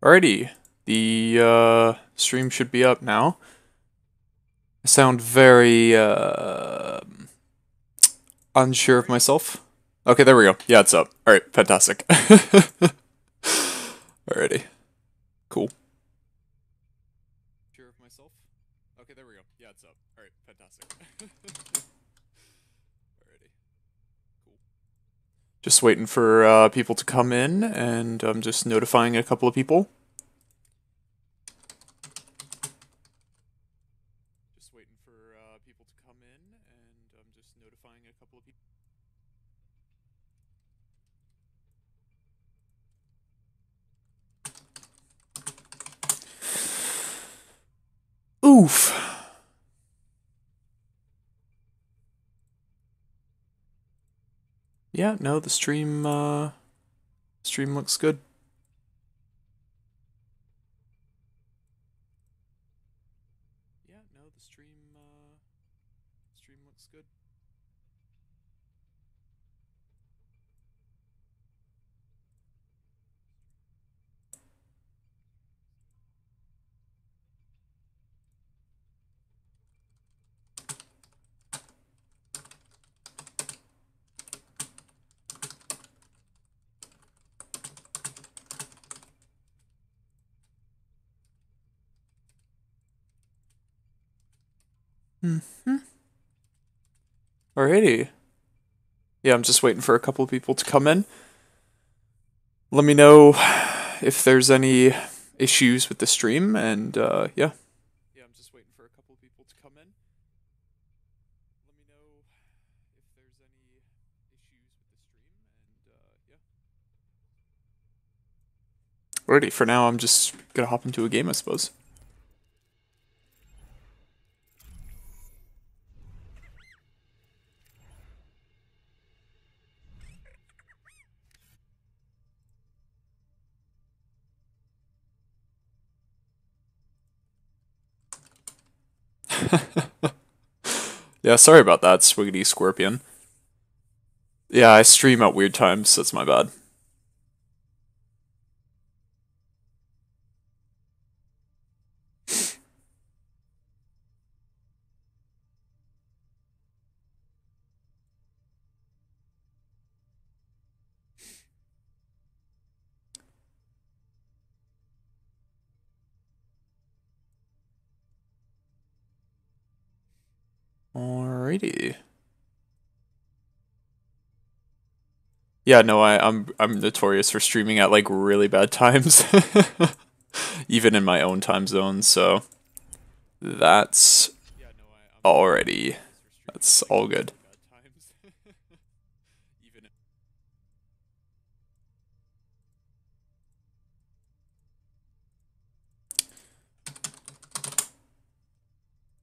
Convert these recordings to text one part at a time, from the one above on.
Alrighty, the stream should be up now. I sound very unsure of myself. Okay, there we go. Yeah, it's up. Alright, fantastic. Alrighty, cool. Sure of myself. Okay, there we go. Yeah, it's up. Alright, fantastic. Alrighty, cool. Just waiting for people to come in, and I'm just notifying a couple of people. Just waiting for people to come in, and I'm just notifying a couple of people. Oof. Yeah, no, the stream looks good. Yeah, no, the stream looks good. Alrighty. Yeah, I'm just waiting for a couple of people to come in. Let me know if there's any issues with the stream, and yeah. Yeah, I'm just waiting for a couple of people to come in. Let me know if there's any issues with the stream, and yeah. Alrighty, for now I'm just gonna hop into a game, I suppose. Yeah, sorry about that, Swiggity Scorpion. Yeah, I stream at weird times, so that's my bad. Alrighty. Yeah, no, I'm notorious for streaming at like really bad times. Even in my own time zone, so that's already that's all good.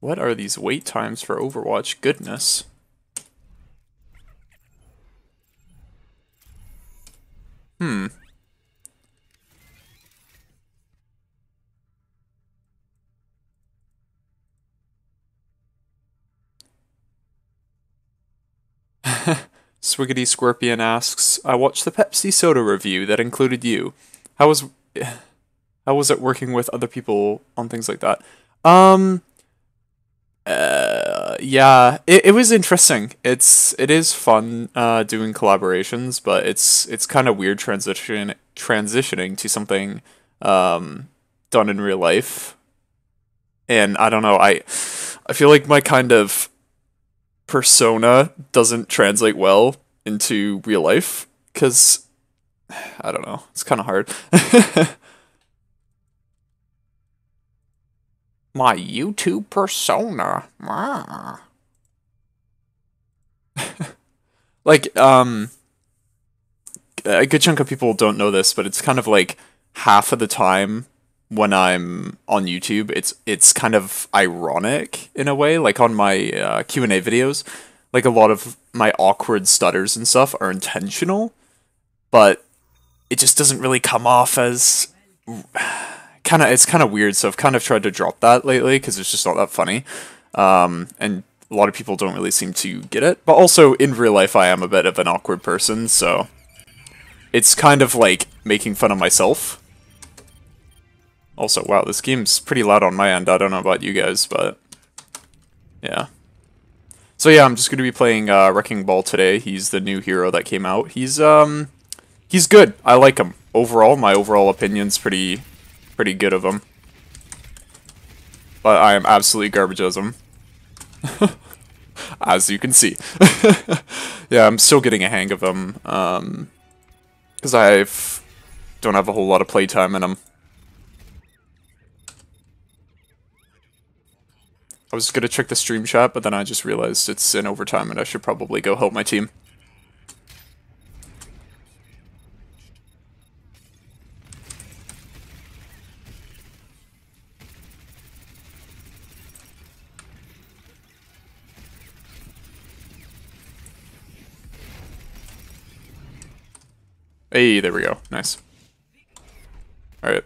What are these wait times for Overwatch? Goodness. Swiggity Scorpion asks, I watched the Pepsi soda review that included you. How was how was it working with other people on things like that? Um yeah, it was interesting. It is fun doing collaborations, but it's kind of weird transitioning to something done in real life. And I don't know, I feel like my kind of persona doesn't translate well into real life because I don't know, it's kind of hard. My YouTube persona. Ah. Like, a good chunk of people don't know this, but it's kind of like half of the time when I'm on YouTube, it's kind of ironic in a way. Like on my Q&A videos, like a lot of my awkward stutters and stuff are intentional, but it just doesn't really come off as it's kind of weird. So I've kind of tried to drop that lately because it's just not that funny. And a lot of people don't really seem to get it. But also in real life, I am a bit of an awkward person, so it's kind of like making fun of myself. Also, wow, this game's pretty loud on my end. I don't know about you guys, but yeah. So yeah, I'm just gonna be playing Wrecking Ball today. He's the new hero that came out. He's good. I like him. Overall, my overall opinion's pretty good of him. But I am absolutely garbage as him. As you can see. Yeah, I'm still getting a hang of him. Because don't have a whole lot of playtime in him. I was gonna check the stream chat, but then I just realized it's in overtime and I should probably go help my team. Hey, there we go. Nice. Alright.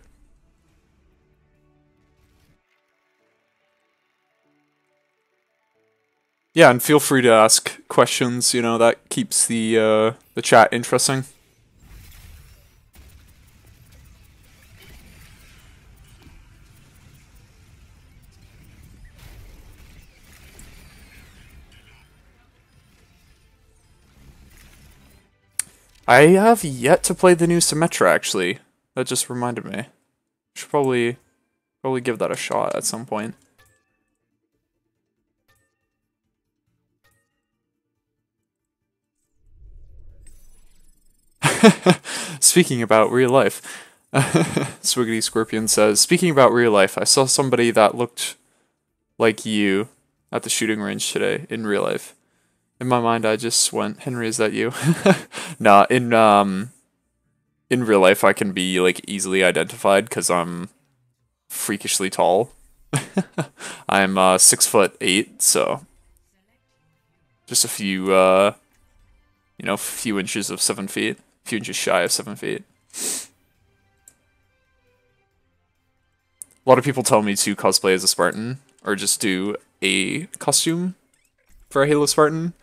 Yeah, and feel free to ask questions, you know, that keeps the chat interesting. I have yet to play the new Symmetra, actually. That just reminded me. Should probably give that a shot at some point. Speaking about real life, Swiggity Scorpion says, speaking about real life, I saw somebody that looked like you at the shooting range today in real life. In my mind, I just went, Henry, is that you? Nah, in real life, I can be like easily identified because I'm freakishly tall. I'm 6'8", so just a few, you know, few inches of 7 feet, a few inches shy of 7 feet. A lot of people tell me to cosplay as a Spartan or just do a costume for a Halo Spartan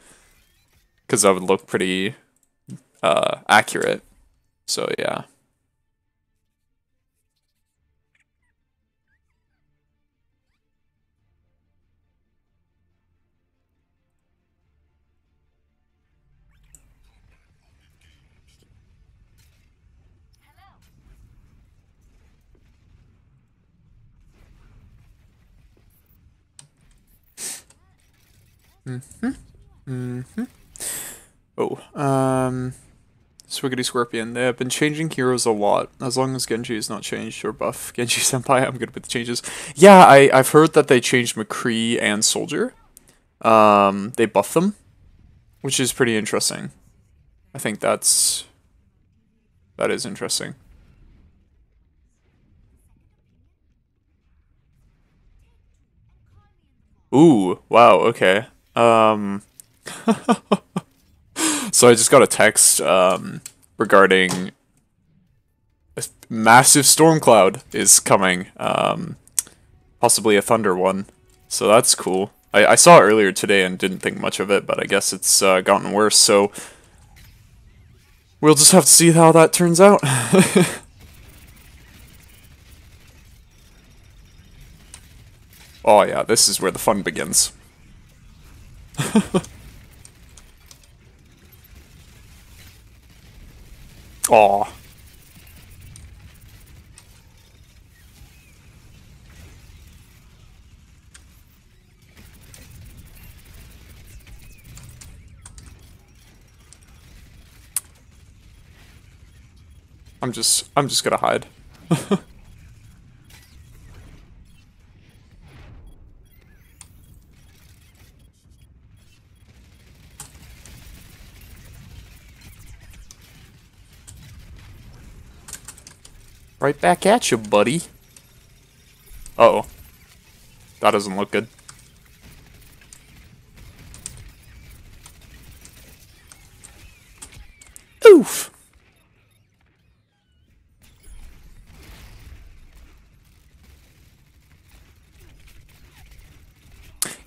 because that would look pretty accurate. So yeah. Oh, Swiggity Scorpion. They have been changing heroes a lot. As long as Genji is not changed or buff Genji Senpai, I'm good with the changes. Yeah, I've heard that they changed McCree and Soldier. They buffed them, which is pretty interesting. I think that is interesting. Ooh, wow, okay. So I just got a text regarding a massive storm cloud is coming, possibly a thunder one. So that's cool. I saw it earlier today and didn't think much of it, but I guess it's gotten worse, so we'll just have to see how that turns out. Oh yeah, this is where the fun begins. Aw. I'm just gonna hide. Right back at you, buddy. Uh-oh. That doesn't look good. Oof!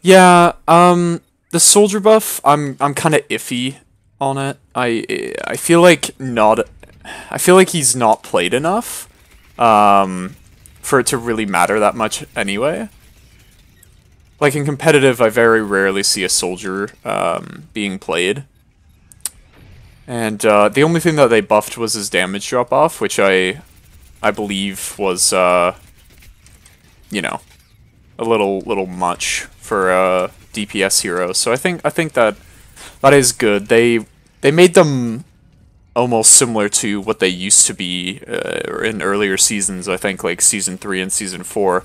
Yeah, the soldier buff, I'm kind of iffy on it. I feel like he's not played enough. for it to really matter that much anyway. Like in competitive, I very rarely see a soldier being played. And the only thing that they buffed was his damage drop off, which I believe was you know, a little much for a DPS hero. So I think that is good. They made them almost similar to what they used to be in earlier seasons. I think like season 3 and season 4,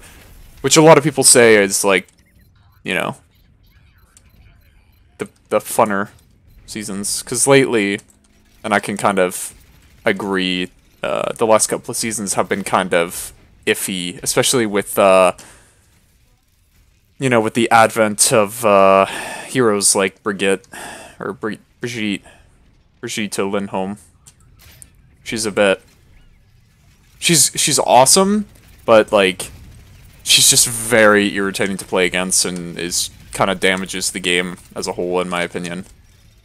which a lot of people say is like, you know, the funner seasons. Because lately, and I can kind of agree, the last couple of seasons have been kind of iffy, especially with you know, with the advent of heroes like Brigitte or Brigitte Lindholm. She's a bit. She's awesome, but like, she's just very irritating to play against and is kind of damages the game as a whole, in my opinion.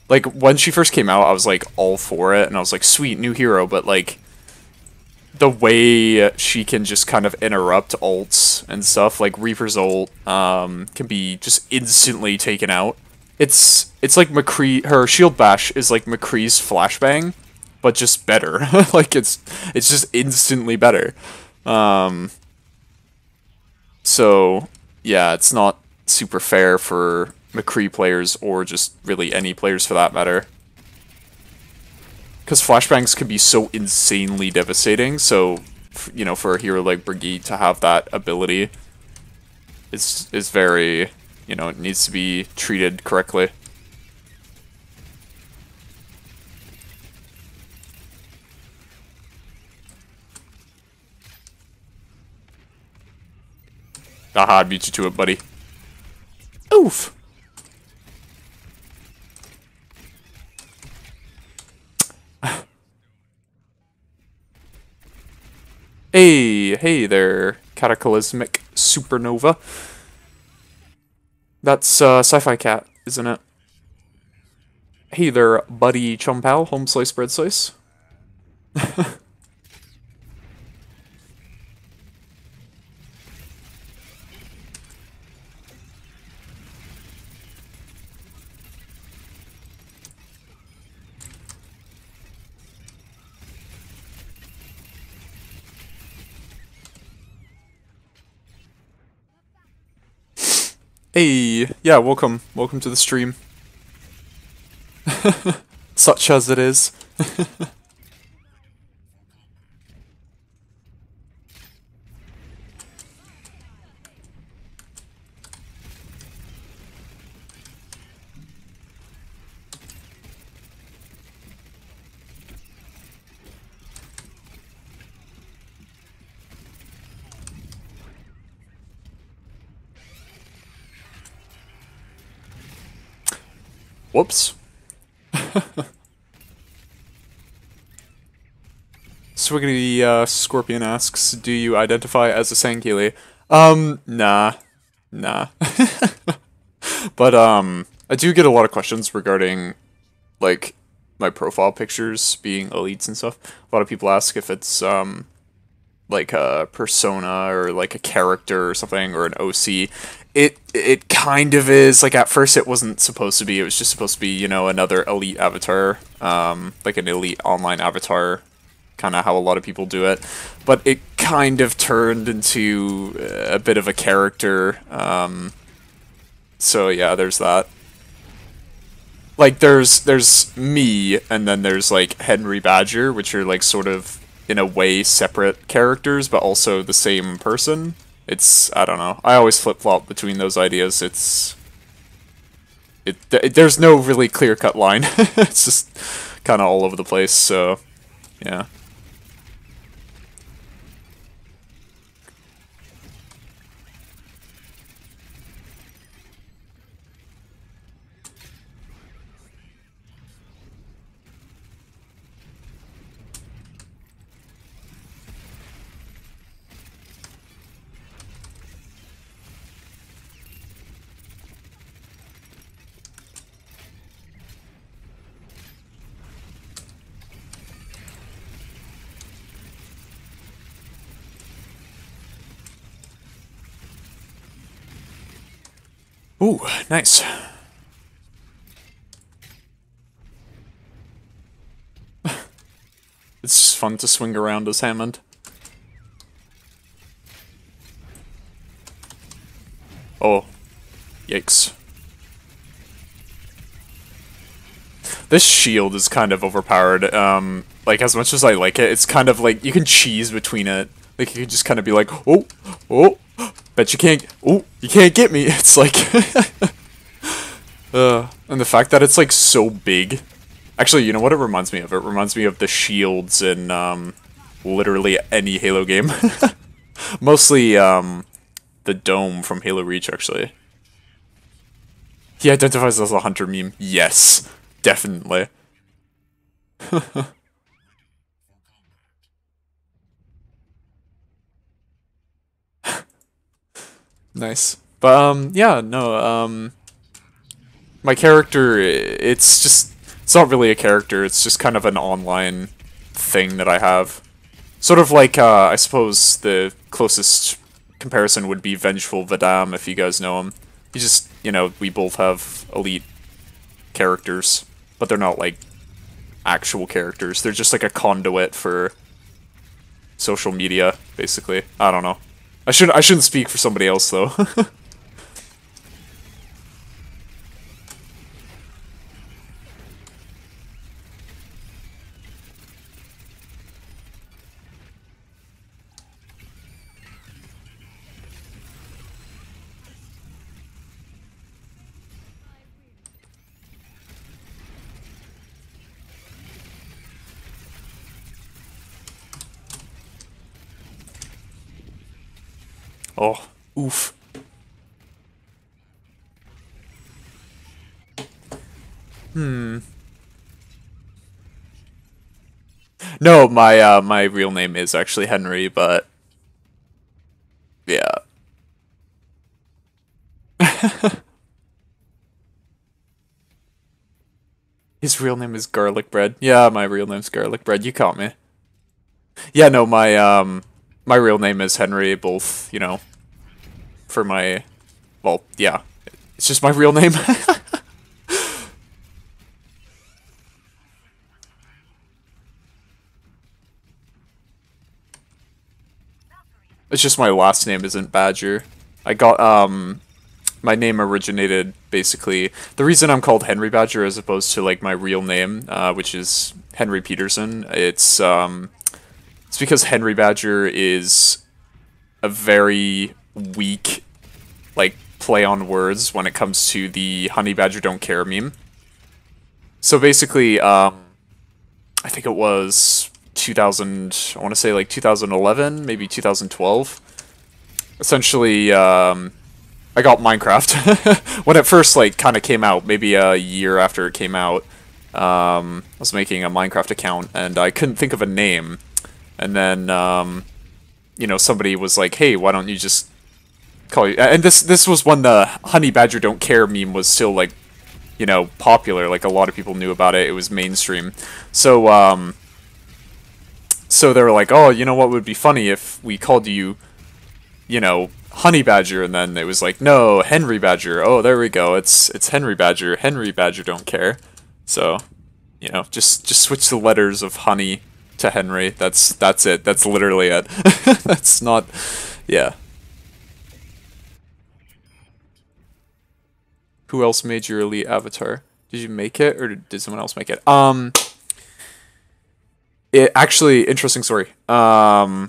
Like, when she first came out, I was like all for it, and I was like, sweet, new hero, but like, the way she can just kind of interrupt ults and stuff, like Reaper's ult, can be just instantly taken out. It's like McCree, her shield bash is like McCree's flashbang, but just better. Like it's just instantly better. So yeah, it's not super fair for McCree players or just really any players for that matter. Because flashbangs can be so insanely devastating, so, you know, for a hero like Brigitte to have that ability is very, you know, it needs to be treated correctly. Aha, I beat you to it, buddy. Oof! Hey there, Cataclysmic Supernova. That's Sci-Fi Cat, isn't it? Hey there, buddy Chumpal, home slice bread slice. Hey, yeah, welcome to the stream. Such as it is. Whoops. Swiggity Scorpion asks, do you identify as a Sankili? Nah. But, I do get a lot of questions regarding, like, my profile pictures being elites and stuff. A lot of people ask if it's, like a persona or like a character or something, or an OC. It kind of is. Like, at first it wasn't supposed to be. It was just supposed to be, you know, another elite avatar, like an elite online avatar, kind of how a lot of people do it. But it kind of turned into a bit of a character. So yeah, there's that. Like, there's me, and then there's like Henry Badger, which are like sort of in a way separate characters, but also the same person. It's, I don't know. I always flip-flop between those ideas. There's no really clear-cut line. It's just kind of all over the place, so yeah. Ooh, nice. It's fun to swing around as Hammond. Oh, yikes. This shield is kind of overpowered. Like, as much as I like it, it's kind of like, you can cheese between it. Like, you can just kind of be like, oh, oh, bet you can't, oh, you can't get me. It's like, and the fact that it's, like, so big. Actually, you know what it reminds me of? It reminds me of the shields in, literally any Halo game. Mostly, the dome from Halo Reach, actually. He identifies as a hunter meme. Yes, definitely. Nice. But, yeah, no, my character, it's not really a character, it's just kind of an online thing that I have. Sort of like, I suppose the closest comparison would be Vengeful Vadam, if you guys know him. He just, you know, we both have elite characters, but they're not, like, actual characters. They're just, like, a conduit for social media, basically. I don't know. I shouldn't speak for somebody else, though. Oh, oof. No, my real name is actually Henry, but yeah. His real name is Garlic Bread. Yeah, my real name's Garlic Bread. You caught me. Yeah, no, my real name is Henry, both, you know, for my, well, yeah. It's just my real name. It's just my last name isn't Badger. I got, my name originated, basically, the reason I'm called Henry Badger as opposed to, like, my real name, which is Henry Peterson, it's because Henry Badger is a very weak, like, play on words when it comes to the Honey Badger Don't Care meme. So basically, I think it was 2000, I want to say like 2011, maybe 2012. Essentially, I got Minecraft when it first like kind of came out, maybe a year after it came out. I was making a Minecraft account and I couldn't think of a name, and then you know, somebody was like, "Hey, why don't you just call you?" And this was when the Honey Badger Don't Care meme was still like, you know, popular. Like a lot of people knew about it. It was mainstream. So so they were like, "Oh, you know what would be funny if we called you, you know, Honey Badger," and then it was like, "No, Henry Badger." Oh, there we go. It's Henry Badger. Henry Badger Don't Care. So, you know, just switch the letters of Honey to Henry. That's it. That's literally it. That's not, yeah. Who else made your elite avatar? Did you make it or did someone else make it? It actually, interesting story. I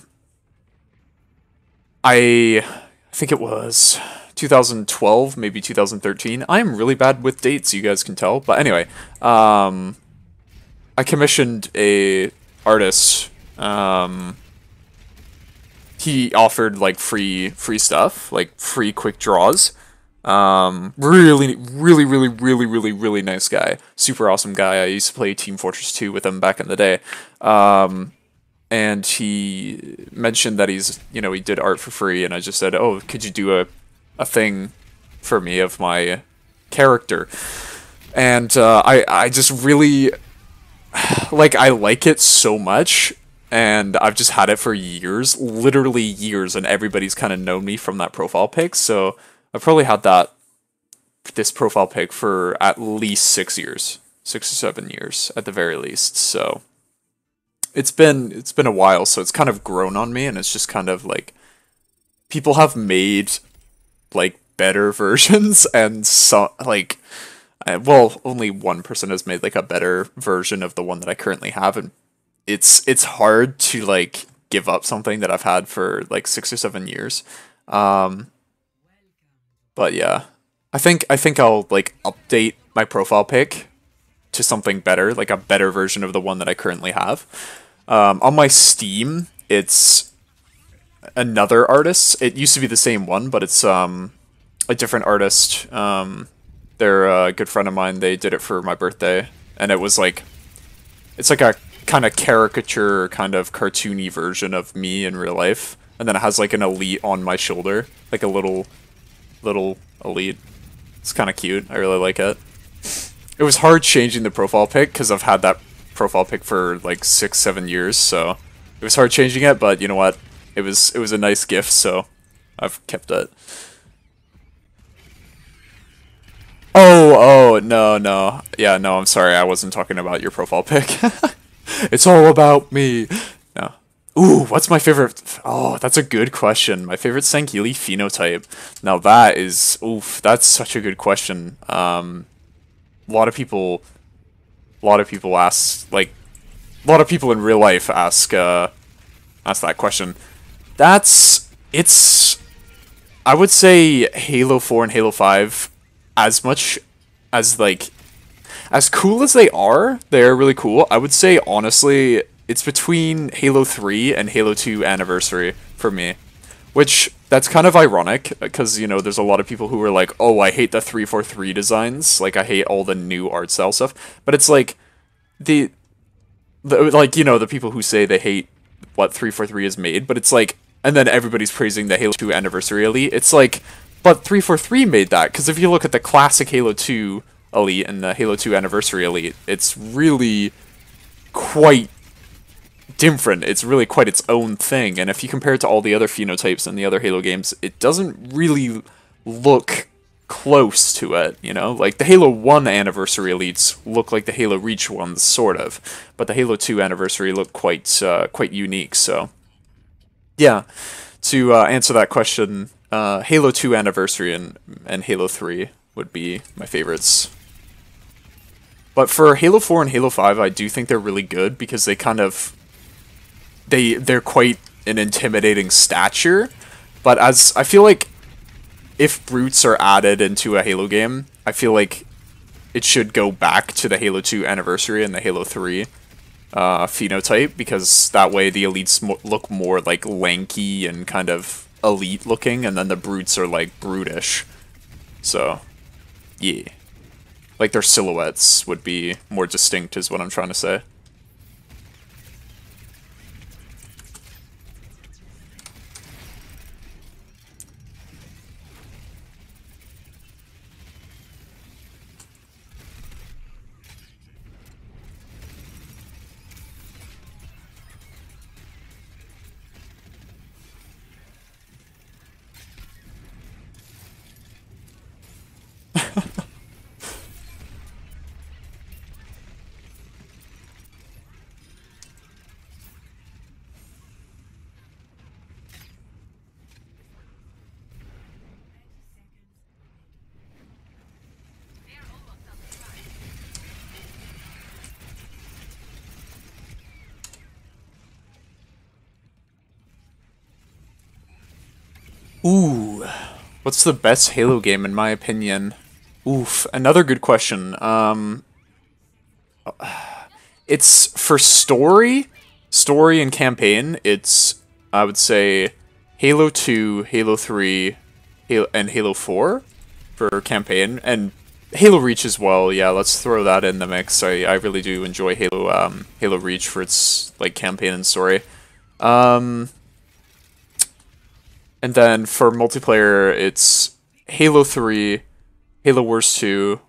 think it was 2012, maybe 2013. I am really bad with dates, you guys can tell. But anyway, I commissioned a artist. He offered like free stuff, like free quick draws. Really nice guy. Super awesome guy. I used to play Team Fortress 2 with him back in the day. And he mentioned that he's, you know, he did art for free, and I just said, "Oh, could you do a thing for me of my character?" And I just really, like, I like it so much, and I've just had it for years, literally years, and everybody's kind of known me from that profile pic, so I've probably had that this profile pic for at least 6 years, 6 or 7 years at the very least. So it's been a while, so it's kind of grown on me, and it's just kind of like people have made like better versions, and so like well, only one person has made like a better version of the one that I currently have, and it's hard to like give up something that I've had for like 6 or 7 years. Um, but yeah, I think I'll like update my profile pic to something better, like a better version of the one that I currently have. On my Steam, it's another artist. It used to be the same one, but it's a different artist. They're a good friend of mine. They did it for my birthday, and it was like it's like a kind of caricature, kind of cartoony version of me in real life, and then it has like an elite on my shoulder, like a little elite. It's kind of cute. I really like it. It was hard changing the profile pic because I've had that profile pic for like 6, 7 years, so it was hard changing it. But you know what? It was a nice gift, so I've kept it. Oh, no, no. Yeah, no, I'm sorry. I wasn't talking about your profile pic. It's all about me. No. Ooh, what's my favorite? Oh, that's a good question. My favorite Sangheili phenotype. Now that is, oof, that's such a good question. A lot of people, a lot of people ask, like, a lot of people in real life ask that question. It's, I would say Halo 4 and Halo 5, as much as like as cool as they're really cool. I would say honestly, it's between Halo 3 and Halo 2 Anniversary for me. Which that's kind of ironic because you know there's a lot of people who are like, "Oh, I hate the 343 designs. Like I hate all the new art style stuff." But it's like the like you know the people who say they hate what 343 has made, but it's like and then everybody's praising the Halo 2 Anniversary Elite. It's like but 343 made that because if you look at the classic Halo 2 Elite and the Halo 2 Anniversary Elite, it's really quite different. It's really quite its own thing. And if you compare it to all the other phenotypes in the other Halo games, it doesn't really look close to it, you know? Like the Halo 1 Anniversary Elites look like the Halo Reach ones, sort of. But the Halo 2 Anniversary look quite unique, so yeah. To answer that question, Halo 2 Anniversary and Halo 3 would be my favorites. But for Halo 4 and Halo 5, I do think they're really good because they kind of they're quite an intimidating stature. But as I feel like if brutes are added into a Halo game, I feel like it should go back to the Halo 2 Anniversary and the Halo 3 phenotype because that way the elites look more like lanky and kind of elite looking, and then the brutes are like brutish. So, yeah. Like their silhouettes would be more distinct is what I'm trying to say. Ooh, what's the best Halo game in my opinion? Oof, another good question. It's for story and campaign. It's I would say Halo 2, Halo 3, and Halo 4 for campaign, and Halo Reach as well. Yeah, let's throw that in the mix. I really do enjoy Halo Reach for its like campaign and story. Um, and then for multiplayer, it's Halo 3, Halo Wars 2.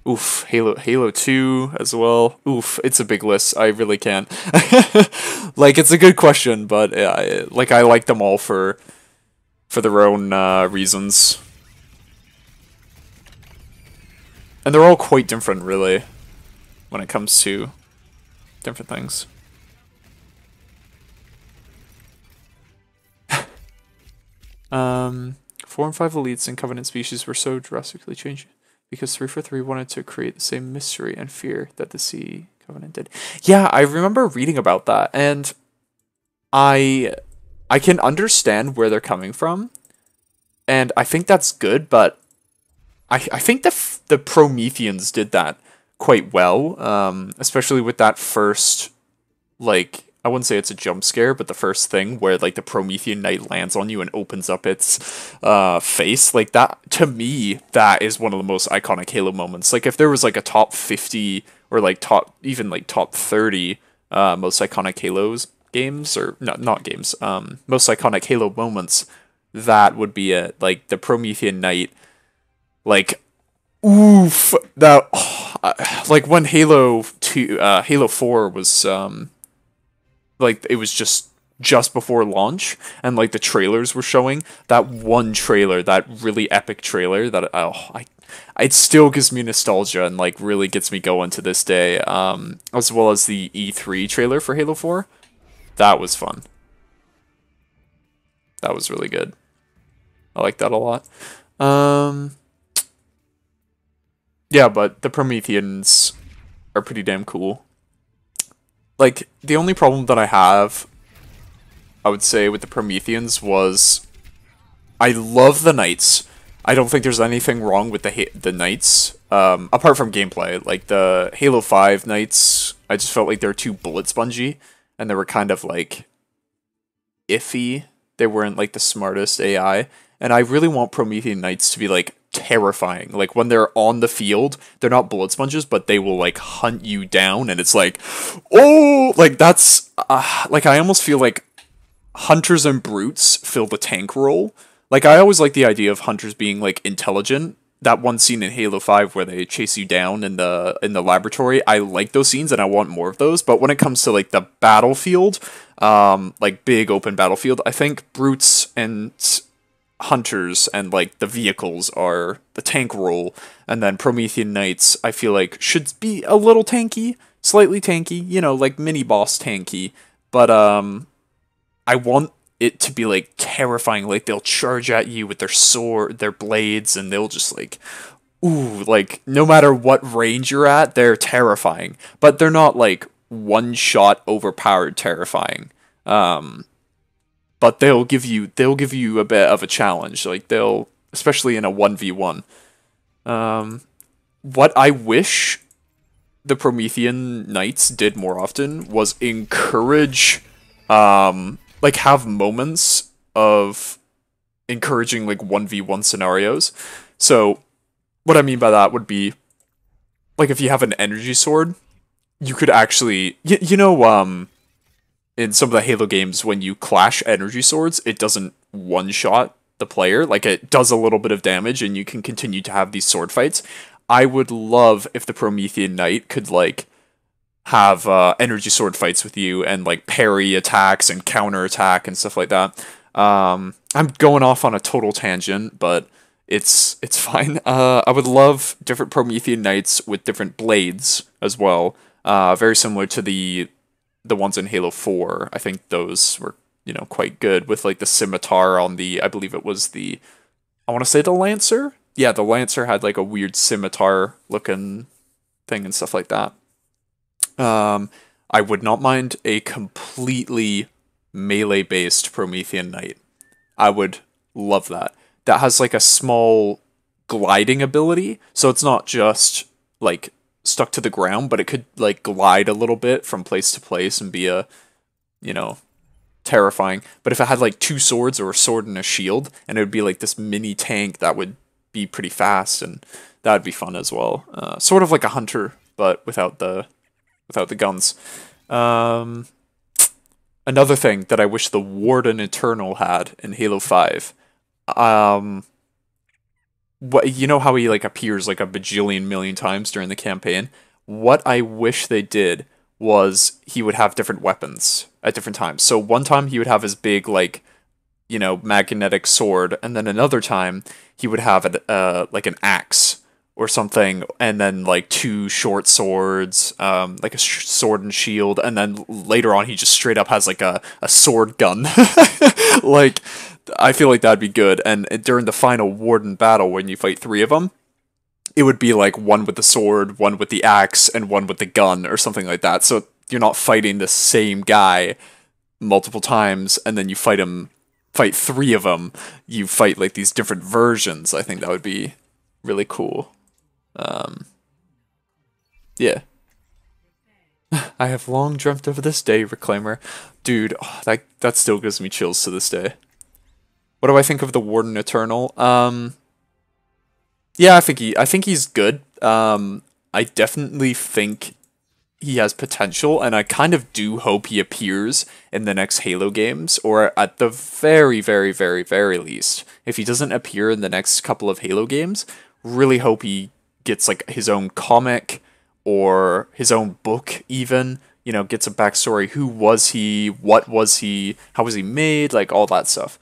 Oof, Halo 2 as well. Oof, it's a big list. I really can't. Like, it's a good question, but like I like them all for their own reasons. And they're all quite different, really, when it comes to different things. um, 4 and 5 elites and Covenant species were so drastically changed because 343 wanted to create the same mystery and fear that the Sea Covenant did. Yeah, I remember reading about that, and I I can understand where they're coming from, and I think that's good, but I think the Prometheans did that quite well, especially with that first, like, I wouldn't say it's a jump scare, but the first thing where like the Promethean Knight lands on you and opens up its face, like that, to me, that is one of the most iconic Halo moments. Like if there was like a top 50 or like even like top 30 most iconic Halos games, or not games, most iconic Halo moments, that would be it. Like the Promethean Knight, like, oof, that, like when Halo 2, Halo 4 was, like, it was just before launch, and like the trailers were showing that one trailer, that really epic trailer that, it still gives me nostalgia and like really gets me going to this day. As well as the E3 trailer for Halo 4. That was fun. That was really good. I like that a lot. Yeah, but the Prometheans are pretty damn cool. Like, the only problem that I have, I would say, with the Prometheans was, I love the Knights. I don't think there's anything wrong with the Knights, apart from gameplay. Like, the Halo 5 Knights, I just felt like they were too bullet spongy, and they were kind of, like, iffy. They weren't, like, the smartest AI. And I really want Promethean Knights to be, like, terrifying. Like, when they're on the field, they're not bullet sponges, but they will, like, hunt you down, and it's like, oh! Like, that's, like, I almost feel like Hunters and Brutes fill the tank role. Like, I always like the idea of Hunters being, like, intelligent. That one scene in Halo 5 where they chase you down in the laboratory, I like those scenes and I want more of those. But when it comes to like the battlefield, like big open battlefield, I think Brutes and Hunters and like the vehicles are the tank role, and then Promethean Knights I feel like should be a little tanky, slightly tanky, you know, like mini boss tanky. But I want it to be like terrifying, like they'll charge at you with their sword, their blades, and they'll just like, ooh, like no matter what range you're at, they're terrifying. But they're not like one shot overpowered terrifying. But they'll give you a bit of a challenge. Like they'll, especially in a 1v1. What I wish the Promethean Knights did more often was encourage, like have moments of encouraging like 1v1 scenarios. So what I mean by that would be, like if you have an energy sword, you could actually, you know, in some of the Halo games, when you clash energy swords, it doesn't one-shot the player. Like, it does a little bit of damage, and you can continue to have these sword fights. I would love if the Promethean Knight could, like, have energy sword fights with you, and, like, parry attacks and counter-attack and stuff like that. I'm going off on a total tangent, but it's fine. I would love different Promethean Knights with different blades as well. Very similar to the ones in Halo 4. I think those were, you know, quite good with like the scimitar on the, I believe it was the, I want to say the Lancer? Yeah, the Lancer had like a weird scimitar looking thing and stuff like that. I would not mind a completely melee based Promethean Knight. I would love that. That has like a small gliding ability, so it's not just like stuck to the ground, but it could like glide a little bit from place to place and be a, you know, terrifying. But if it had like two swords or a sword and a shield, and it would be like this mini tank that would be pretty fast, and that would be fun as well. Sort of like a hunter, but without the guns. Another thing that I wish the Warden Eternal had in Halo 5. What, you know how he like appears like a bajillion million times during the campaign? What I wish they did was he would have different weapons at different times. So one time he would have his big like, you know, magnetic sword, and then another time he would have like an axe or something, and then like two short swords, like a sword and shield, and then later on he just straight up has like a sword gun. Like, I feel like that'd be good. And during the final warden battle, when you fight three of them, it would be like one with the sword, one with the axe, and one with the gun, or something like that. So you're not fighting the same guy multiple times, and then you fight three of them. You fight like these different versions. I think that would be really cool. Yeah. I have long dreamt of this day, Reclaimer. Dude, oh, that still gives me chills to this day. What do I think of the Warden Eternal? Yeah, I think he's good. I definitely think he has potential, and I kind of do hope he appears in the next Halo games, or at the very, very, very, very least, if he doesn't appear in the next couple of Halo games, really hope he gets like his own comic or his own book even, you know, gets a backstory. Who was he? What was he? How was he made? Like all that stuff.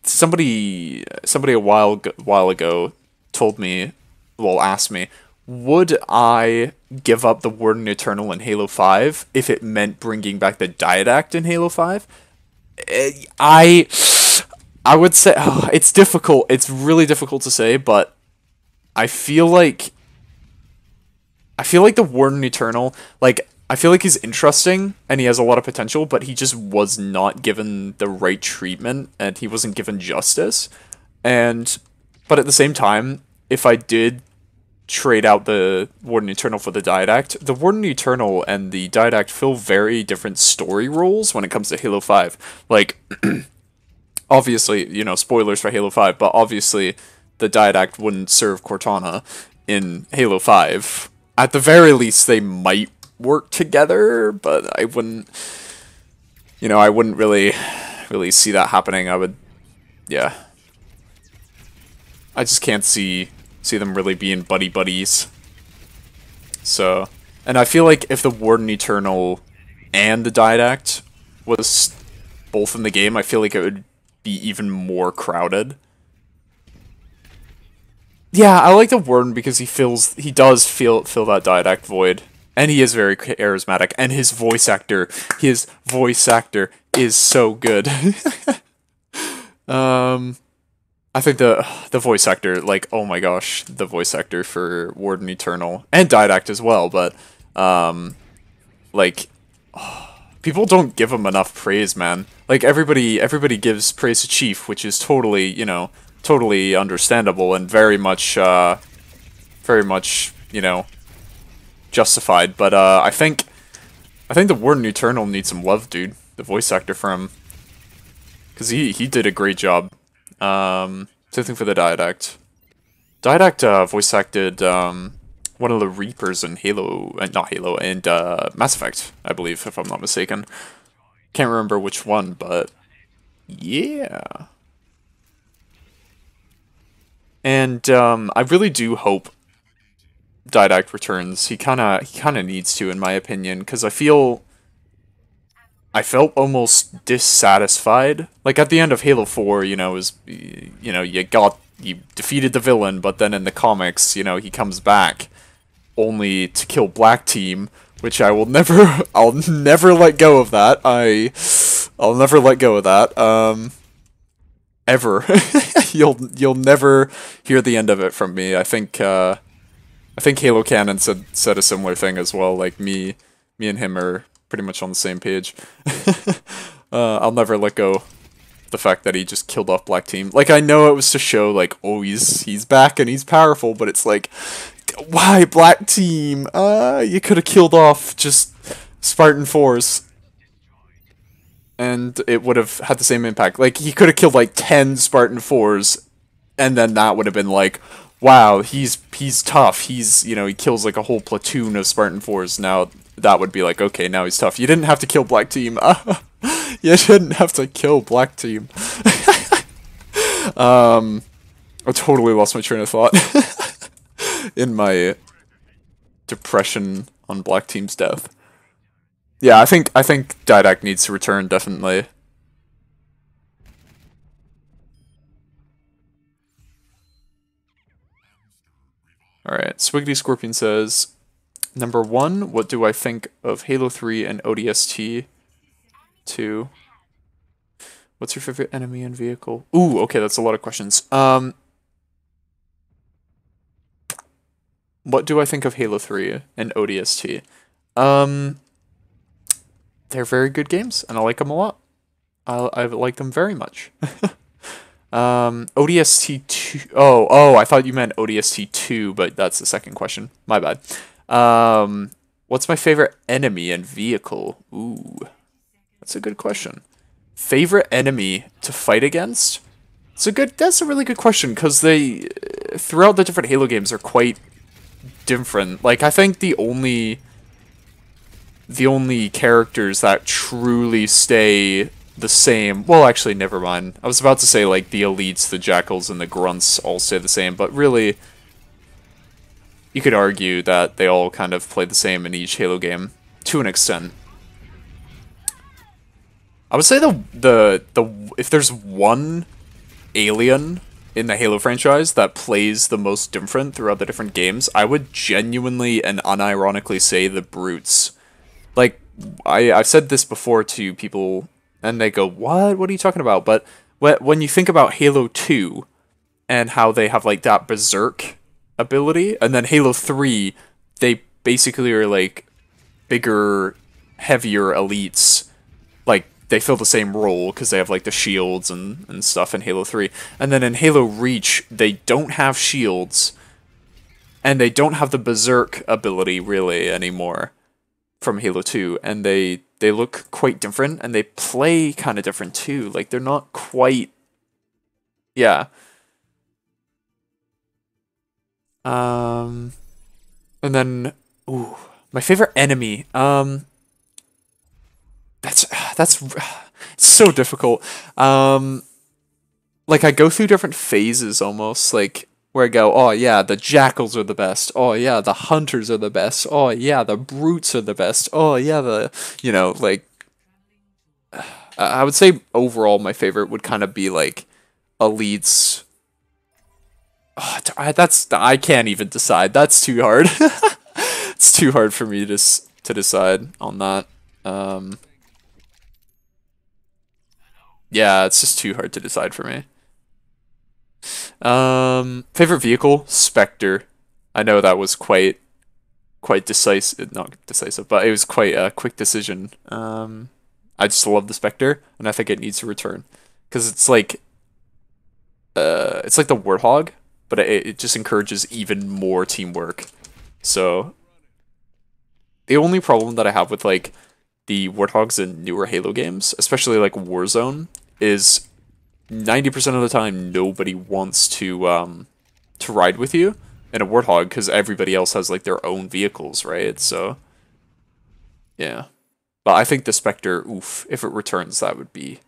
Somebody a while ago told me, well, asked me, would I give up the Warden Eternal in Halo 5 if it meant bringing back the Diadact in Halo 5? I would say, it's difficult. It's really difficult to say, but I feel like the Warden Eternal, like, I feel like he's interesting and he has a lot of potential, but he just was not given the right treatment and he wasn't given justice. But at the same time, if I did trade out the Warden Eternal for the Diadact, the Warden Eternal and the Diadact fill very different story roles when it comes to Halo 5. Like, obviously, you know, spoilers for Halo 5, but obviously the Diadact wouldn't serve Cortana in Halo 5. At the very least, they might work together, but I wouldn't, you know, I wouldn't really see that happening. I would, yeah. I just can't see them really being buddies. So, and I feel like if the Warden Eternal and the Diadact was both in the game, I feel like it would be even more crowded. Yeah, I like the Warden because he does fill that Diadact void. And he is very charismatic, and his voice actor is so good. I think the voice actor, like, oh my gosh, the voice actor for Warden Eternal and Didact as well, but like, people don't give him enough praise, man. Like, everybody gives praise to Chief, which is totally, you know, totally understandable and very much, you know, justified. But I think the Warden Eternal needs some love, dude. The voice actor for him, because he did a great job. Same thing for the Diadact. Diadact voice acted one of the Reapers in Halo, not Halo, and Mass Effect, I believe, if I'm not mistaken. Can't remember which one, but yeah. And I really do hope Didact returns. He kind of needs to, in my opinion, because I felt almost dissatisfied. Like at the end of Halo 4, you know, you defeated the villain, but then in the comics, you know, he comes back only to kill Black Team, which I'll never let go of that. I'll never let go of that. Ever. You'll never hear the end of it from me. I think Halo Canon said a similar thing as well. Like me and him are pretty much on the same page. I'll never let go of the fact that he just killed off Black Team. Like, I know it was to show, like, oh, he's back and he's powerful, but it's like, why Black Team? You could have killed off just Spartan 4s. And it would have had the same impact. Like, he could have killed, like, 10 Spartan 4s, and then that would have been like, wow, he's tough. He's, you know, he kills, like, a whole platoon of Spartan 4s. Now, that would be like, okay, now he's tough. You didn't have to kill Black Team. You didn't have to kill Black Team. I totally lost my train of thought in my depression on Black Team's death. Yeah, I think Didact needs to return, definitely. Alright, Swiggity Scorpion says, number 1, what do I think of Halo 3 and ODST 2? What's your favorite enemy and vehicle? Ooh, okay, that's a lot of questions. What do I think of Halo 3 and ODST? They're very good games, and I like them a lot. I like them very much. ODST 2. Oh, I thought you meant ODST 2, but that's the second question. My bad. What's my favorite enemy and vehicle? Ooh, that's a good question. Favorite enemy to fight against? That's a really good question, because they, throughout the different Halo games, are quite different. Like, I think the only characters that truly stay the same, well, actually, never mind. I was about to say, like, the elites, the jackals, and the grunts all stay the same, but really, you could argue that they all kind of play the same in each Halo game, to an extent. I would say if there's one alien in the Halo franchise that plays the most different throughout the different games, I would genuinely and unironically say the brutes. Like, I've said this before to people, and they go, what? What are you talking about? But when you think about Halo 2, and how they have, like, that berserk ability, and then Halo 3, they basically are, like, bigger, heavier elites. Like, they fill the same role, because they have, like, the shields and stuff in Halo 3. And then in Halo Reach, they don't have shields, and they don't have the berserk ability, really, anymore from Halo 2, and they look quite different, and they play kind of different too. Like, they're not quite, yeah. And then, ooh, my favorite enemy. That's it's so difficult. Like, I go through different phases almost, like, where I go, oh yeah, the jackals are the best. Oh yeah, the hunters are the best. Oh yeah, the brutes are the best. Oh yeah, like, I would say overall my favorite would kind of be, like, elites. Oh, I can't even decide. That's too hard. It's too hard for me to decide on that. Yeah, it's just too hard to decide for me. Favorite vehicle? Spectre. I know that was quite decisive, not decisive, but it was quite a quick decision. I just love the Spectre, and I think it needs to return. Because it's like the Warthog, but it just encourages even more teamwork. So, the only problem that I have with, like, the Warthogs in newer Halo games, especially, like, Warzone, is 90% of the time nobody wants to ride with you in a Warthog, because everybody else has, like, their own vehicles, right? So, yeah. But I think the Spectre, oof, if it returns, that'd be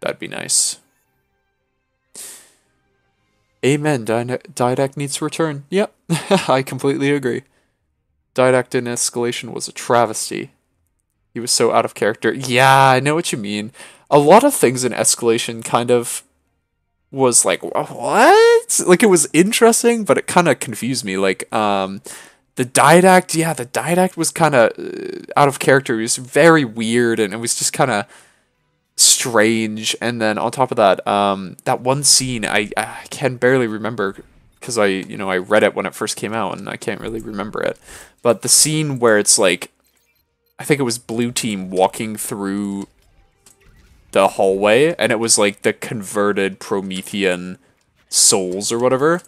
nice. Amen, Didact needs to return. Yep, I completely agree. Didact in Escalation was a travesty. He was so out of character. Yeah, I know what you mean. A lot of things in Escalation kind of was like, what? Like, it was interesting, but it kind of confused me. Like, the Didact was kind of out of character. He was very weird, and it was just kind of strange. And then on top of that, that one scene I can barely remember, because I read it when it first came out, and I can't really remember it. But the scene where it's like, I think it was Blue Team walking through the hallway, and it was like the converted Promethean souls or whatever.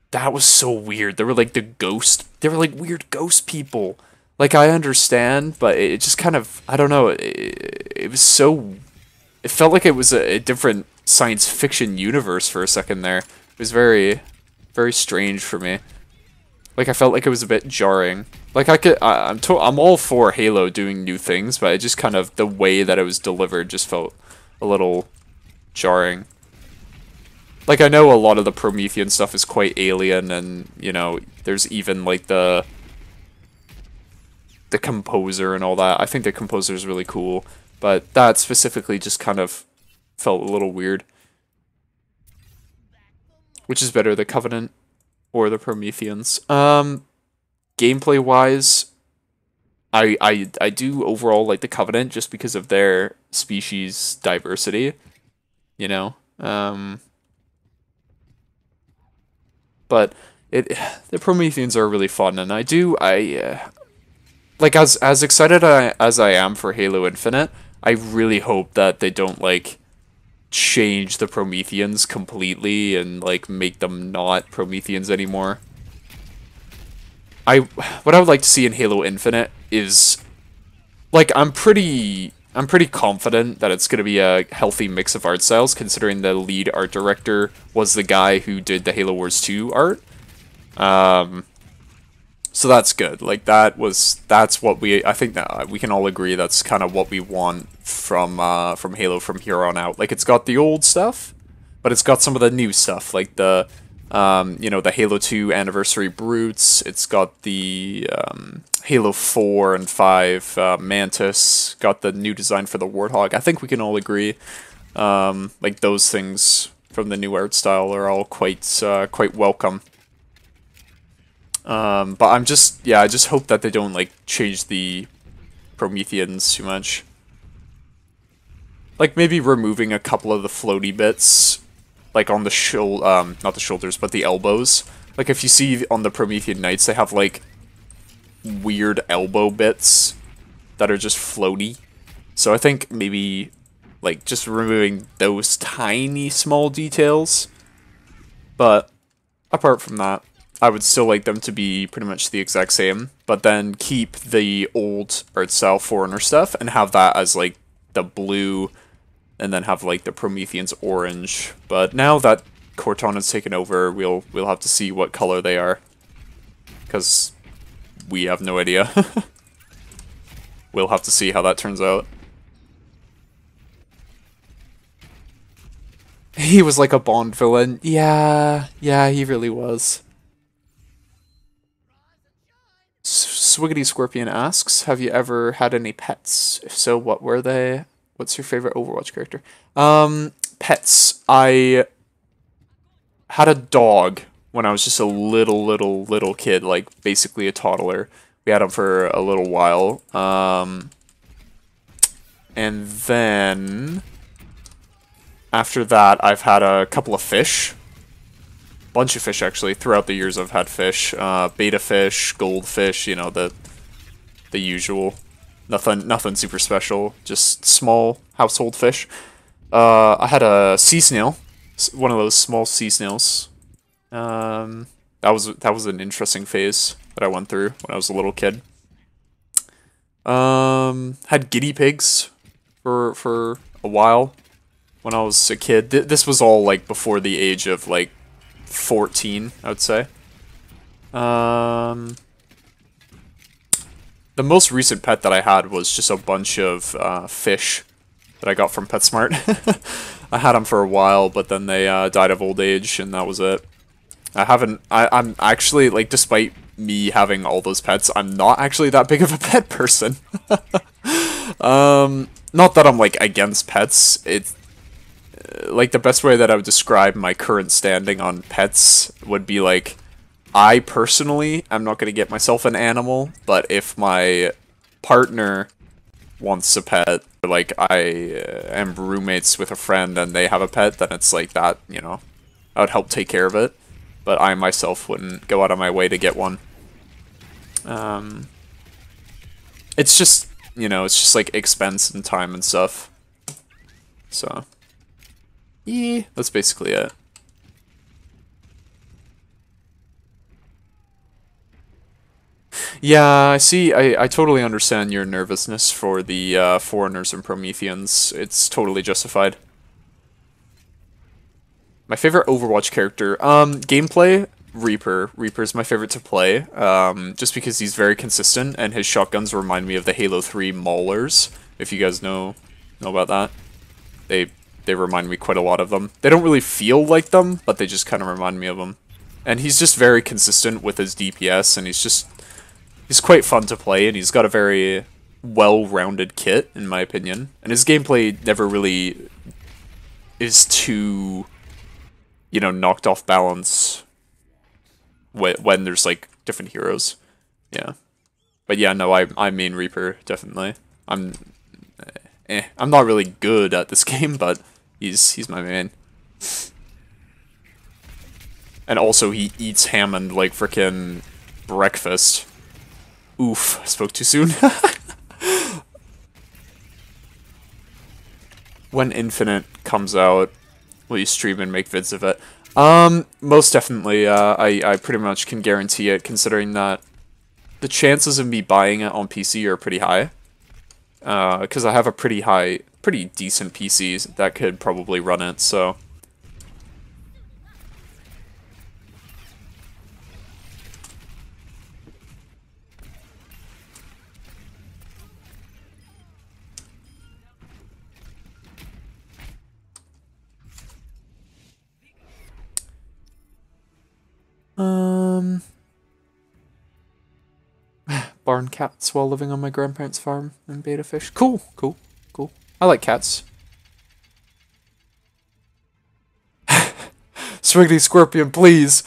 That was so weird. They were like they were like weird ghost people. Like, I understand, but it just kind of, I don't know, it was so, it felt like it was a different science fiction universe for a second there. It was very, very strange for me. Like, I felt like it was a bit jarring. Like, I'm all for Halo doing new things, but it just kind of, the way that it was delivered just felt a little jarring. Like, I know a lot of the Promethean stuff is quite alien, and, there's even, like, the composer and all that. I think the composer is really cool, but that specifically just kind of felt a little weird. Which is better, the Covenant or the Prometheans. Gameplay wise, I do overall like the Covenant just because of their species diversity, you know. But the Prometheans are really fun, and I like as excited as I am for Halo Infinite. I really hope that they don't like change the Prometheans completely and like make them not Prometheans anymore. What I would like to see in Halo Infinite is like I'm pretty confident that it's going to be a healthy mix of art styles considering the lead art director was the guy who did the Halo Wars 2 art. So that's good. Like that's what I think that we can all agree that's kind of what we want from Halo from here on out. Like it's got the old stuff, but it's got some of the new stuff like the you know, the Halo 2 Anniversary Brutes. It's got the Halo 4 and 5 Mantis. Got the new design for the Warthog. I think we can all agree like those things from the new art style are all quite welcome. But I just hope that they don't like change the Prometheans too much. Like maybe removing a couple of the floaty bits, like on the not the shoulders, but the elbows. Like if you see on the Promethean Knights, they have like weird elbow bits that are just floaty. So I think maybe like just removing those tiny small details. But apart from that, I would still like them to be pretty much the exact same, but then keep the old art style Foreigner stuff and have that as like the blue, and then have like the Prometheans orange. But now that Cortana's taken over, we'll have to see what color they are, because we have no idea. We'll have to see how that turns out. He was like a Bond villain. Yeah, he really was. Swiggity Scorpion asks, have you ever had any pets? If so, what were they? What's your favorite Overwatch character? Pets. I had a dog when I was just a little kid, like basically a toddler. We had him for a little while. And then after that, I've had a couple of fish. Bunch of fish actually. Throughout the years I've had fish. Beta fish, goldfish, you know, the usual. Nothing super special, just small household fish. I had a sea snail, one of those small sea snails. That was an interesting phase that I went through when I was a little kid. Had guinea pigs for a while when I was a kid. This was all like before the age of like 14, I would say. The most recent pet that I had was just a bunch of fish that I got from PetSmart. I had them for a while, but then they died of old age, and that was it. I'm actually, like, despite me having all those pets, I'm not actually that big of a pet person. Not that I'm, like, against pets. It's, like, the best way that I would describe my current standing on pets would be, like, I personally am not going to get myself an animal, but if my partner wants a pet, like I am roommates with a friend and they have a pet, then it's like that, you know, I would help take care of it, but I myself wouldn't go out of my way to get one. It's just, you know, it's just like expense and time and stuff. So, yeah, that's basically it. Yeah, I see. I totally understand your nervousness for the foreigners and Prometheans. It's totally justified. My favorite Overwatch character, gameplay, Reaper. Reaper's my favorite to play, just because he's very consistent and his shotguns remind me of the Halo 3 Maulers. If you guys know about that, they remind me quite a lot of them. They don't really feel like them, but they just kind of remind me of them. And he's just very consistent with his DPS, and he's quite fun to play, and he's got a very well-rounded kit, in my opinion. And his gameplay never really is too, you know, knocked off balance. when there's like different heroes. Yeah. But yeah, no, I main Reaper, definitely. I'm not really good at this game, but he's my main. And also he eats Hammond like frickin' breakfast. Oof, I spoke too soon. When Infinite comes out, will you stream and make vids of it? Most definitely. I pretty much can guarantee it, considering that the chances of me buying it on PC are pretty high. Because I have a pretty decent PC that could probably run it, so... Barn cats while living on my grandparents' farm and beta fish. Cool, cool, cool. I like cats. Swiggity Scorpion, please!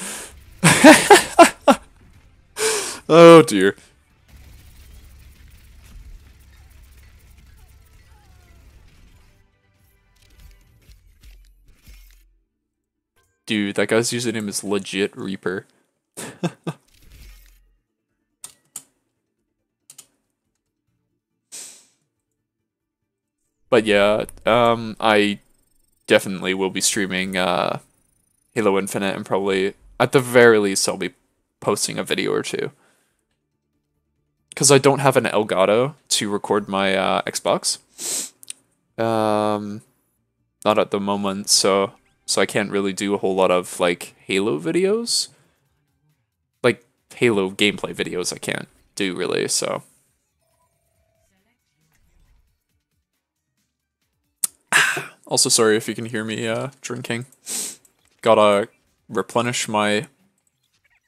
Oh dear. Dude, that guy's username is legit Reaper. But yeah, I definitely will be streaming Halo Infinite, and probably, at the very least, I'll be posting a video or two. Because I don't have an Elgato to record my Xbox. Not at the moment, so I can't really do a whole lot of, like, Halo videos. Like, Halo gameplay videos I can't do, really, so... Also, sorry if you can hear me drinking. Gotta replenish my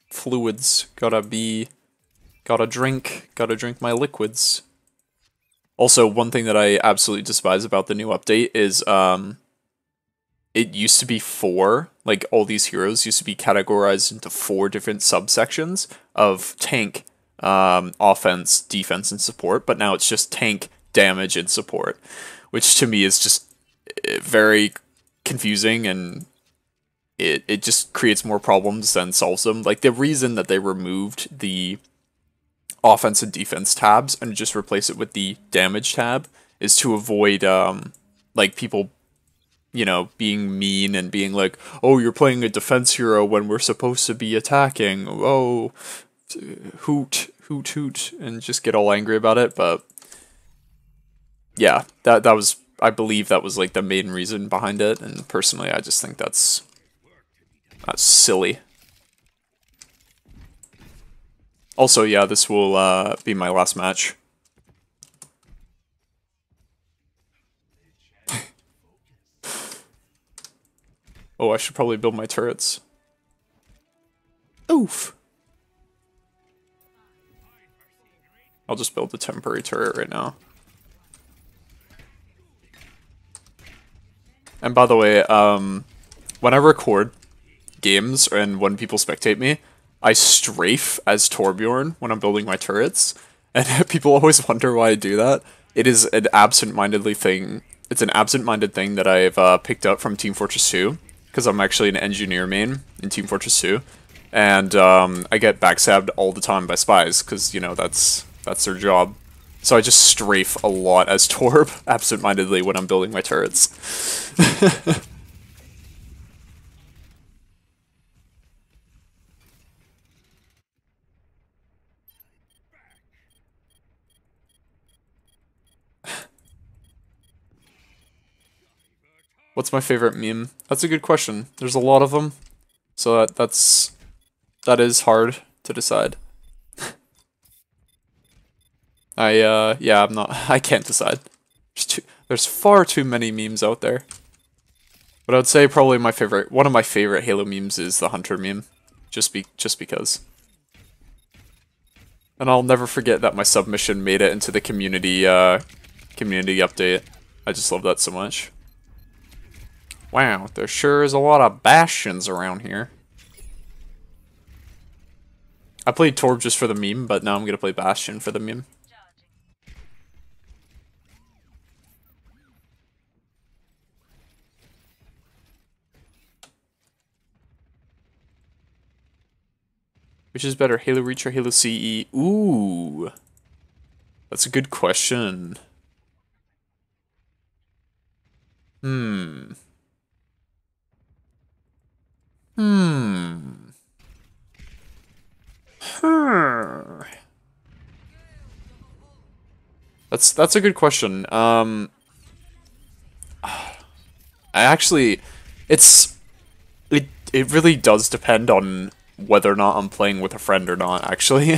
fluids. Gotta drink my liquids. Also, one thing that I absolutely despise about the new update is it used to be 4, like all these heroes used to be categorized into 4 different subsections of tank, offense, defense, and support, but now it's just tank, damage, and support, which to me is just very confusing, and it just creates more problems than solves them. Like, the reason that they removed the offense and defense tabs and just replace it with the damage tab is to avoid like people, you know, being mean and being like, oh, you're playing a defense hero when we're supposed to be attacking, oh, hoot hoot hoot, and just get all angry about it. But yeah, that was, I believe that was like the main reason behind it, and personally I just think that's silly. Also, yeah, this will be my last match. Oh, I should probably build my turrets. Oof. I'll just build a temporary turret right now. And by the way, when I record games and when people spectate me, I strafe as Torbjorn when I'm building my turrets, and people always wonder why I do that. It is an absent-mindedly thing. It's an absent-minded thing that I've picked up from Team Fortress 2, because I'm actually an engineer main in Team Fortress 2, and I get backstabbed all the time by spies, because, you know, that's their job. So I just strafe a lot as Torb, absent-mindedly, when I'm building my turrets. What's my favorite meme? That's a good question. There's a lot of them, so that is hard to decide. Yeah, I can't decide. There's far too many memes out there. But I would say probably one of my favorite Halo memes is the Hunter meme, just because. And I'll never forget that my submission made it into the community update. I just love that so much. Wow, there sure is a lot of bastions around here. I played Torb just for the meme, but now I'm gonna play Bastion for the meme. Which is better, Halo Reach or Halo CE? Ooh, that's a good question. Hmm. Hmm. Hmm. That's a good question. I actually, it's it really does depend on whether or not I'm playing with a friend or not. Actually,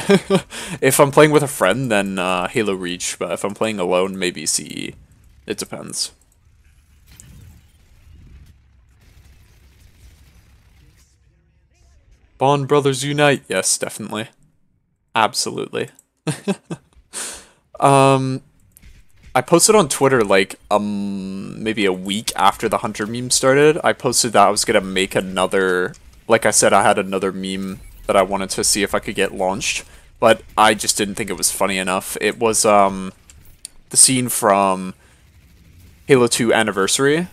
if I'm playing with a friend, then Halo Reach. But if I'm playing alone, maybe CE. It depends. Bond Brothers Unite. Yes, definitely. Absolutely. Um, I posted on Twitter like maybe a week after the Hunter meme started. I posted that I was gonna make another. Like I said, I had another meme that I wanted to see if I could get launched, but I just didn't think it was funny enough. It was the scene from Halo 2 Anniversary,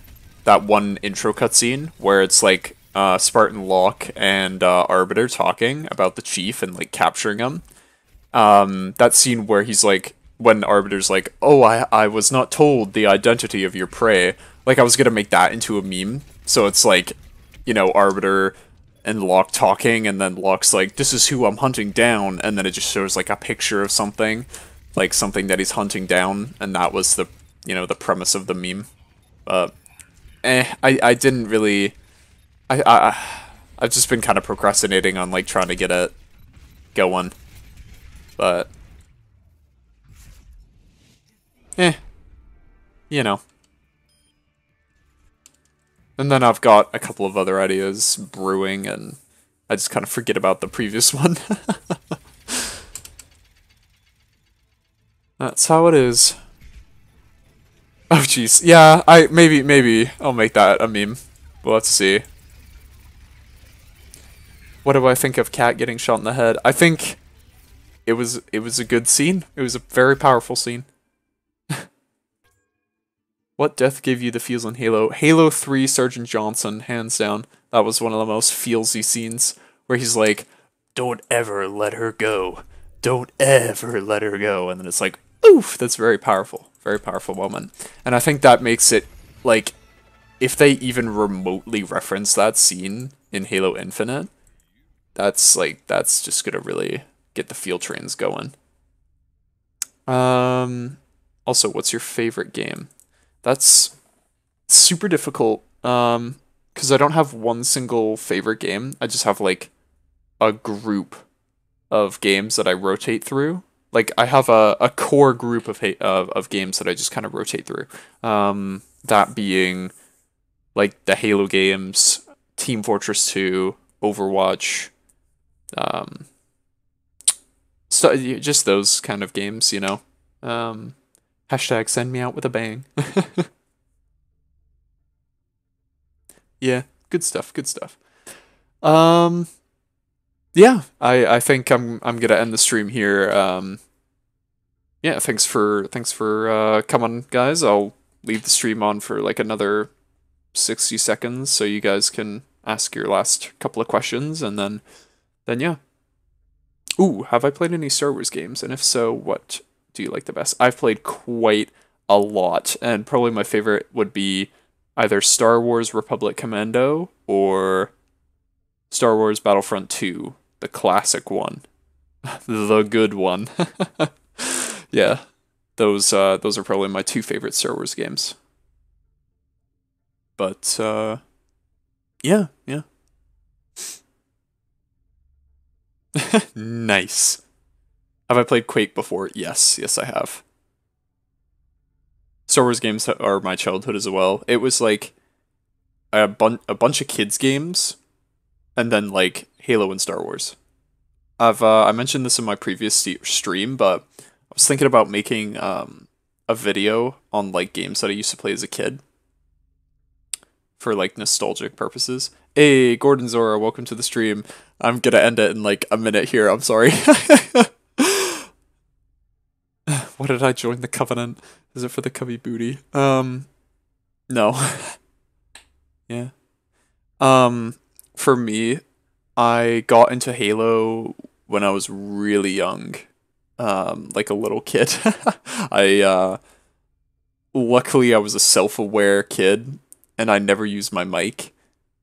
that one intro cutscene where it's like Spartan Locke and Arbiter talking about the chief and like capturing him. That scene where he's like, when Arbiter's like, oh, I was not told the identity of your prey. Like, I was gonna make that into a meme. So it's like, you know, Arbiter and Locke talking, and then Locke's like, this is who I'm hunting down, and then it just shows like a picture of something, like something that he's hunting down, and that was the, you know, the premise of the meme. But, I didn't really, I've just been kind of procrastinating on like trying to get it going, but, eh. You know. And then I've got a couple of other ideas brewing, and I just kind of forget about the previous one. That's how it is. Oh jeez. Yeah, maybe I'll make that a meme. Well, let's see. What do I think of Cat getting shot in the head? I think it was a good scene. It was a very powerful scene. What death gave you the feels in Halo? Halo 3 Sergeant Johnson, hands down. That was one of the most feelsy scenes where he's like, don't ever let her go. Don't ever let her go. And then it's like, oof, that's very powerful. Very powerful moment. And I think that makes it, like, if they even remotely reference that scene in Halo Infinite, that's just gonna really get the feel trains going. Also, what's your favorite game? That's super difficult, because I don't have one single favorite game. I just have like a group of games that I rotate through. Like I have a core group of games that I just kind of rotate through. That being like the Halo games, Team Fortress 2, Overwatch, um, so just those kind of games, you know. Hashtag send me out with a bang. Yeah, good stuff, good stuff. Um, yeah, I think I'm gonna end the stream here. Yeah, thanks for coming, guys. I'll leave the stream on for like another 60 seconds so you guys can ask your last couple of questions, and then yeah. Ooh, have I played any Star Wars games? And if so, what do you like the best? I've played quite a lot, and probably my favorite would be either Star Wars Republic Commando or Star Wars Battlefront 2, the classic one, the good one. Yeah, those are probably my two favorite Star Wars games. But yeah, yeah. Nice. Have I played Quake before? Yes, yes I have. Star Wars games are my childhood as well. It was like a bunch of kids games, and then like Halo and Star Wars. I mentioned this in my previous stream, but I was thinking about making a video on like games that I used to play as a kid for like nostalgic purposes. Hey, Gordon Zora, welcome to the stream. I'm gonna end it in like a minute here. I'm sorry. What did I join the Covenant? Is it for the Cubby Booty? No. Yeah. For me, I got into Halo when I was really young. Like a little kid. I luckily I was a self-aware kid and I never used my mic.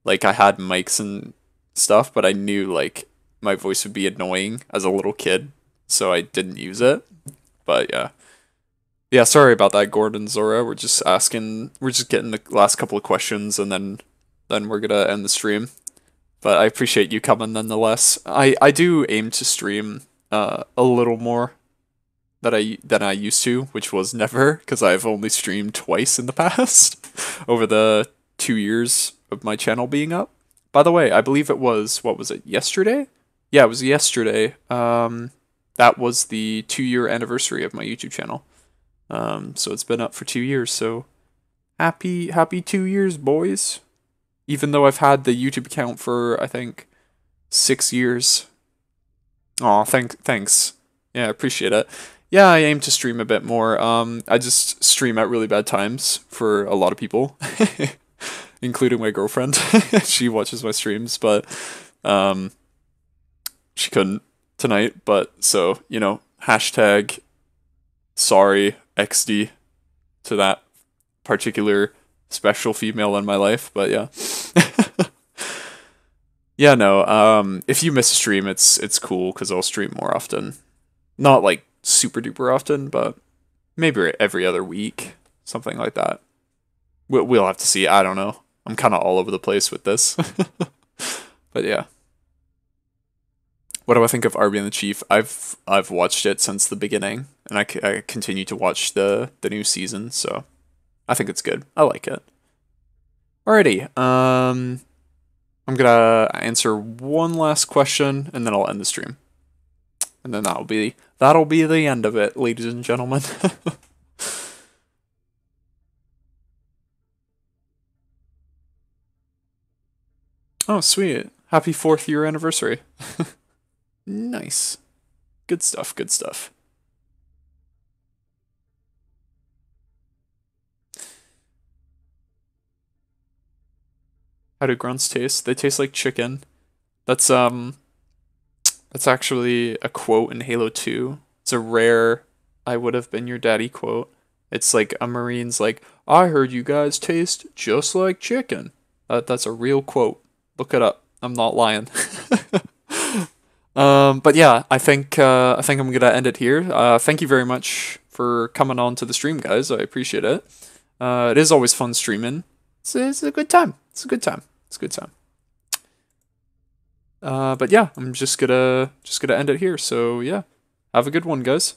Like I had mics and stuff, but I knew like my voice would be annoying as a little kid, so I didn't use it. But yeah. Yeah, sorry about that, Gordon Zora. We're just getting the last couple of questions and then we're gonna end the stream. But I appreciate you coming nonetheless. I do aim to stream a little more than I used to, which was never, because I've only streamed twice in the past over the 2 years of my channel being up. By the way, I believe it was, what was it, yesterday? Yeah, it was yesterday. That was the 2 year anniversary of my YouTube channel. So it's been up for 2 years, so happy 2 years, boys. Even though I've had the YouTube account for, I think, 6 years. Aw, thanks. Yeah, I appreciate it. Yeah, I aim to stream a bit more. I just stream at really bad times for a lot of people, including my girlfriend. She watches my streams, but she couldn't tonight. But so, hashtag sorry XD to that particular special female in my life. But yeah. Yeah, no. If you miss a stream, it's cool because I'll stream more often. Not like super duper often, but maybe every other week, something like that. We'll have to see. I don't know. I'm kind of all over the place with this. But yeah. What do I think of Arby and the Chief? I've watched it since the beginning, and I continue to watch the new season, so I think it's good. I like it. Alrighty. I'm gonna answer one last question, and then I'll end the stream. And then that'll be the end of it, ladies and gentlemen. Oh, sweet. Happy 4th year anniversary. Nice. Good stuff, good stuff. How do grunts taste? They taste like chicken. That's actually a quote in Halo 2. It's a rare I would have been your daddy quote. It's like a Marine's like, I heard you guys taste just like chicken. That's a real quote. Look it up. I'm not lying. But yeah, I think I'm gonna end it here. Thank you very much for coming on to the stream, guys. I appreciate it. It is always fun streaming. It's a good time. It's a good time. It's a good time. But yeah, I'm just gonna end it here. So yeah, have a good one, guys.